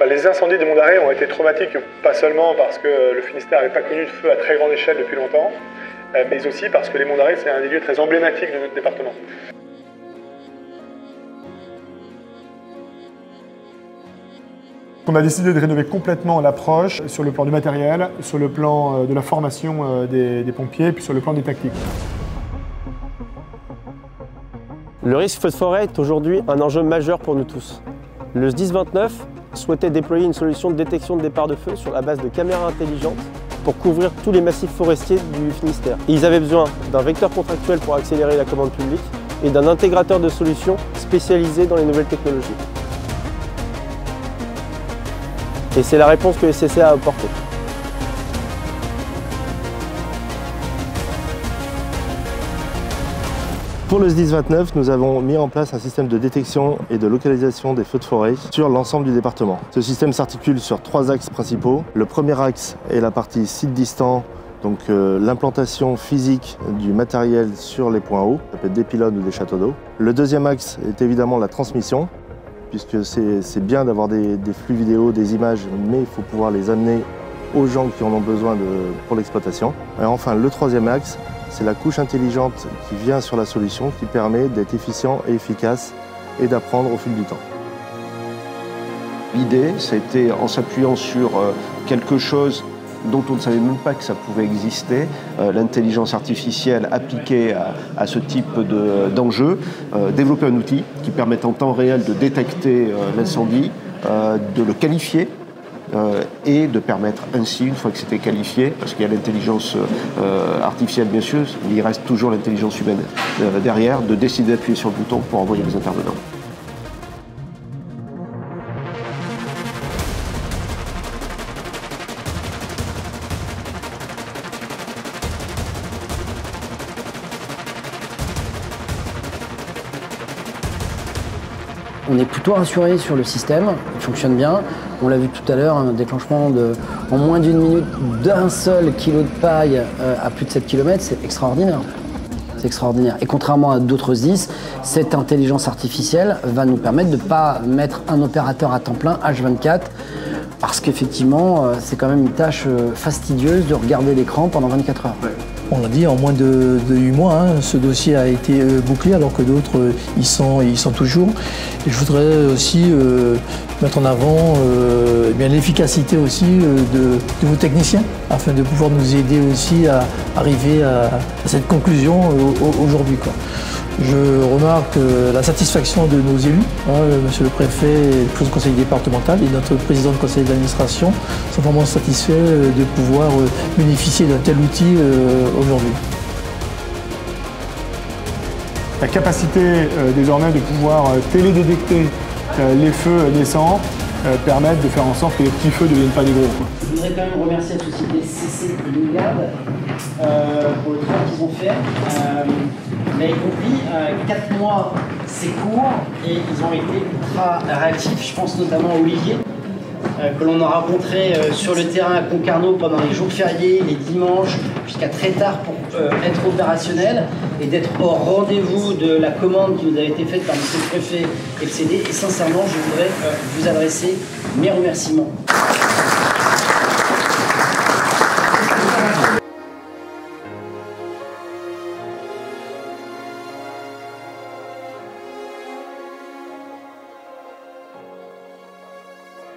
Les incendies des monts d'Arrée ont été traumatiques, pas seulement parce que le Finistère n'avait pas connu de feu à très grande échelle depuis longtemps, mais aussi parce que les monts d'Arrée, c'est un des lieux très emblématiques de notre département. On a décidé de rénover complètement l'approche sur le plan du matériel, sur le plan de la formation des pompiers, puis sur le plan des tactiques. Le risque feu de forêt est aujourd'hui un enjeu majeur pour nous tous. Le SDIS 29 souhaitait déployer une solution de détection de départ de feu sur la base de caméras intelligentes pour couvrir tous les massifs forestiers du Finistère. Et ils avaient besoin d'un vecteur contractuel pour accélérer la commande publique et d'un intégrateur de solutions spécialisé dans les nouvelles technologies. Et c'est la réponse que SCCA a apportée. Pour le SDIS 29, nous avons mis en place un système de détection et de localisation des feux de forêt sur l'ensemble du département. Ce système s'articule sur 3 axes principaux. Le premier axe est la partie site distant, donc l'implantation physique du matériel sur les points hauts, ça peut être des pylônes ou des châteaux d'eau. Le deuxième axe est évidemment la transmission, puisque c'est bien d'avoir des flux vidéo, des images, mais il faut pouvoir les amener aux gens qui en ont besoin pour l'exploitation. Et enfin, le troisième axe, c'est la couche intelligente qui vient sur la solution, qui permet d'être efficient et efficace et d'apprendre au fil du temps. L'idée, c'était en s'appuyant sur quelque chose dont on ne savait même pas que ça pouvait exister, l'intelligence artificielle appliquée à ce type d'enjeu, développer un outil qui permette en temps réel de détecter l'incendie, de le qualifier et de permettre ainsi, une fois que c'était qualifié, parce qu'il y a l'intelligence artificielle bien sûr, mais il reste toujours l'intelligence humaine derrière, de décider d'appuyer sur le bouton pour envoyer les intervenants. On est plutôt rassuré sur le système, il fonctionne bien. On l'a vu tout à l'heure, un déclenchement en moins d'une minute d'un seul kilo de paille à plus de 7 km, c'est extraordinaire. C'est extraordinaire. Et contrairement à d'autres SDIS, cette intelligence artificielle va nous permettre de ne pas mettre un opérateur à temps plein H24, parce qu'effectivement, c'est quand même une tâche fastidieuse de regarder l'écran pendant 24 heures. Ouais. On l'a dit, en moins de 8 mois, ce dossier a été bouclé, alors que d'autres y sont toujours. Et je voudrais aussi mettre en avant l'efficacité aussi de vos techniciens, afin de pouvoir nous aider aussi à arriver à cette conclusion aujourd'hui. Je remarque la satisfaction de nos élus, monsieur le préfet, le président du conseil départemental et notre président du conseil d'administration sont vraiment satisfaits de pouvoir bénéficier d'un tel outil aujourd'hui. La capacité désormais de pouvoir télédétecter les feux naissants permettent de faire en sorte que les petits feux ne deviennent pas des gros. Je voudrais quand même remercier la société CC et Lingard pour le travail qu'ils ont fait. Vous l'avez compris, 4 mois c'est court et ils ont été ultra réactifs. Je pense notamment à Olivier, que l'on a rencontré sur le terrain à Concarneau pendant les jours fériés, les dimanches, jusqu'à très tard pour être opérationnel et d'être au rendez-vous de la commande qui nous a été faite par M. le préfet et le CD. Et sincèrement, je voudrais vous adresser mes remerciements.